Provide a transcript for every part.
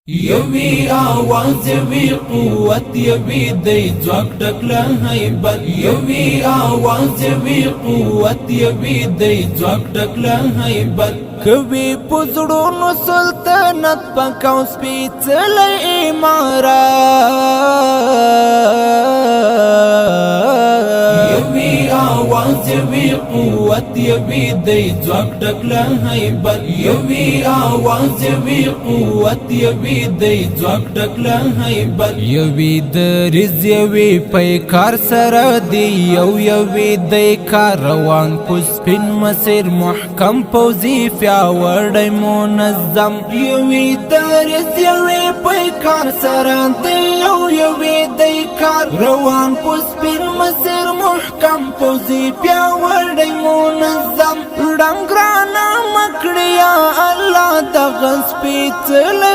یوی آواز یوی قوت یوی دی ځواک ټکله هیبت یوی آواز یوی قوت یوی دی ځواک ټکله هیبت کوي پزړونو سلطنت پکاو سپېڅلی امارات یوی آواز یوی قوت یوی دی ځواک ټکله هیبت یوی آواز یوی قوت یوی دی ځواک ټکله هیبت یوی دریځ یوی پیکار سره دی یوی دی کار روان په سپین مسیر محکم پوځي پیاوړی منظم یوی دریځ یوی پیکار سره دی یوی دی کار روان په سپین مسیر محکم پوځي پیاوړی منظم ډنګرانه مکړه یا الله دغه سپېڅلی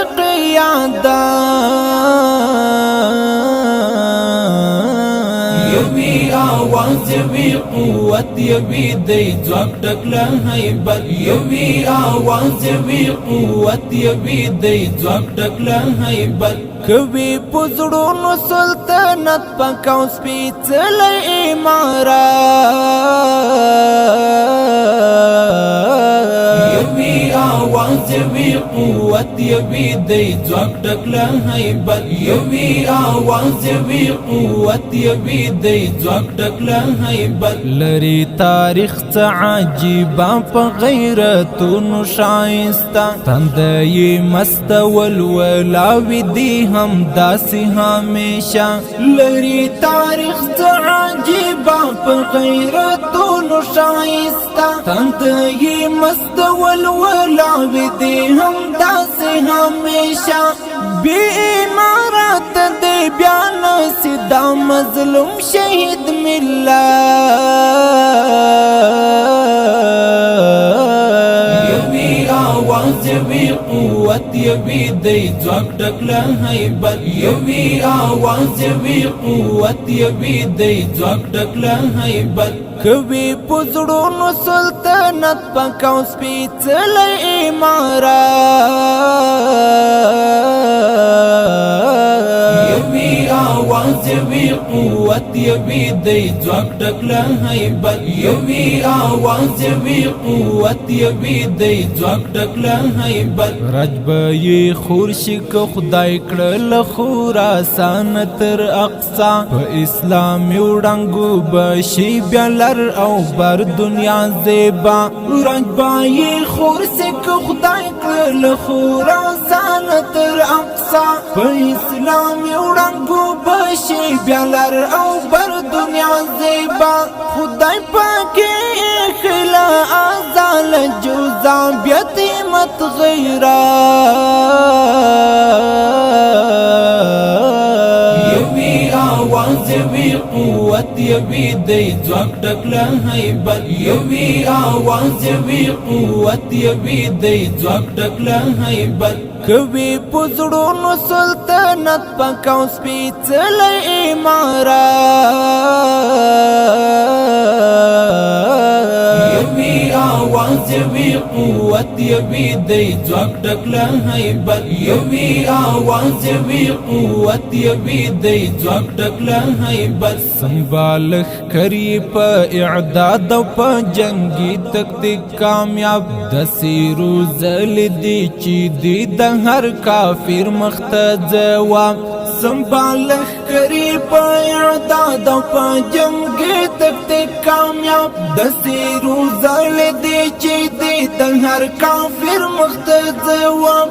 یوی آواز یوی قوت یوی دی ځواک ټکله هیبت یوی آواز یوی قوت یوی دی ځواک ټکله هیبت کوي پزړونو سلطنت پکاو سپېڅلی امارات یوی آواز یوی قوت یوی دی ځواک ټکله هیبت یوی آواز یوی قوت یوی دی ځواک ټکله هیبت لري تاریخ څه عجیبه په غیرتونو ښایسته تندی مست ولولاوي دي هم داسې همیشه لري تاریخ څه عجیبه په غیرتونو ښایسته تندی مست ولولاوي دي هم داسې همیشه بی امارت دی بیا نسی دا مظلوم شهید ملت یوی آواز یوی قوت یوی دی ځواک ټکله هیبت یوی آواز یوی قوت یوی دی ځواک ټکله هیبت کوي پزړونو سلطنت پکاو سپېڅلی امارات یوی آواز یوی قوت یوی دی ځواک ټکله هیبت یوی آواز یوی قوت یوی دی ځواک ټکله هیبت رجبی خورشي که خدای کړل خراسان تر اقصا په اسلامي وړانګو بشي بیا لر او بر دنیا زیبا رجبی خورشي که خدای کړل خراسان تر اقصا په اسلامي وړانګو بشي بیا لر او بر دنیا زیبا خدای پاکي خلا ازال جوزام یتیمت غیرات یوی آواز یوی قوت یوی دی ځواک ټکله هیبت یوی آواز یوی قوت یوی دی ځواک ټکله هیبت کوي پزړونو سلطنت پکاو سپېڅلی امارات یوی آواز یوی قوت یوی دی ځواک ټکله هیبت یوی آواز یوی قوت یوی دی ځواک ټکله هیبت سنبالخ کری په اعداد او په جنگي تکتیک کامیاب د سیرو زل دی چې دی د هر کافر مخته جواب سنبالخ کری په اعداد او په جنگي تکتیک کامیاب د سیرو زل دی چې دی د هر کافر مخته جواب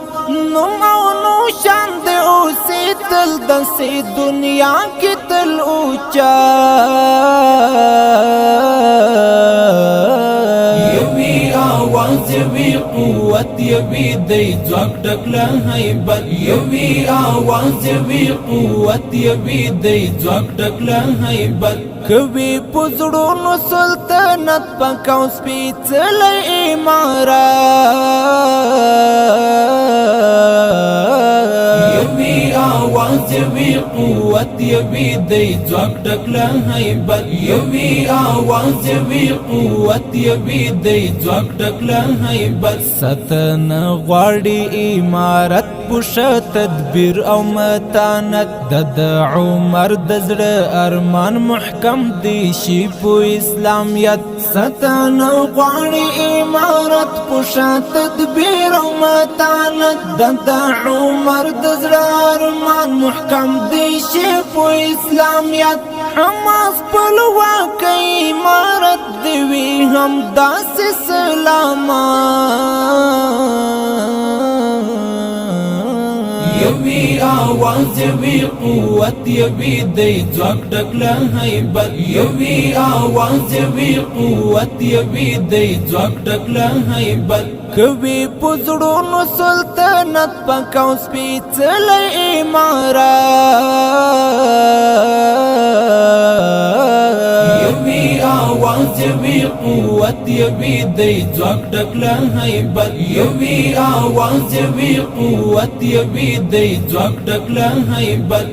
نوم او نوشان د اوسېدل داسې دنیا کې تل اوچا یوی آواز یوی قوت یوی دی ځواک ټکله هیبت یوی آواز یوی قوت یوی دی ځواک ټکله هیبت کوي پزړونو سلطنت پکاو سپېڅلی امارات یوی آواز आवाज यवी قوت यवी دی ځواک ټکله هیبت یوی आवाज یوی قوت یوی دی ځواک ټکله هیبت ستن غواړي امارت پوش تدبیر او متانت د عمر د زړه ارمان محکم دی شي په اسلامیت ستن غواړي امارت پوش تدبیر او متانت د عمر د زړه ارمان محکم دی شي په اسلامیت حماس پلواک امارت دی وی هم داس سلامات یوی آواز یوی قوت یوی دی ځواک ټکله هیبت یوی آواز یوی قوت یوی دی ځواک ټکله هیبت کوي پزړونو سلطنت پکاو سپېڅلی امارات یوی آواز یوی قوت یوی دی ځواک ټکله هیبت یوی آواز یوی قوت یوی دی ځواک ټکله هیبت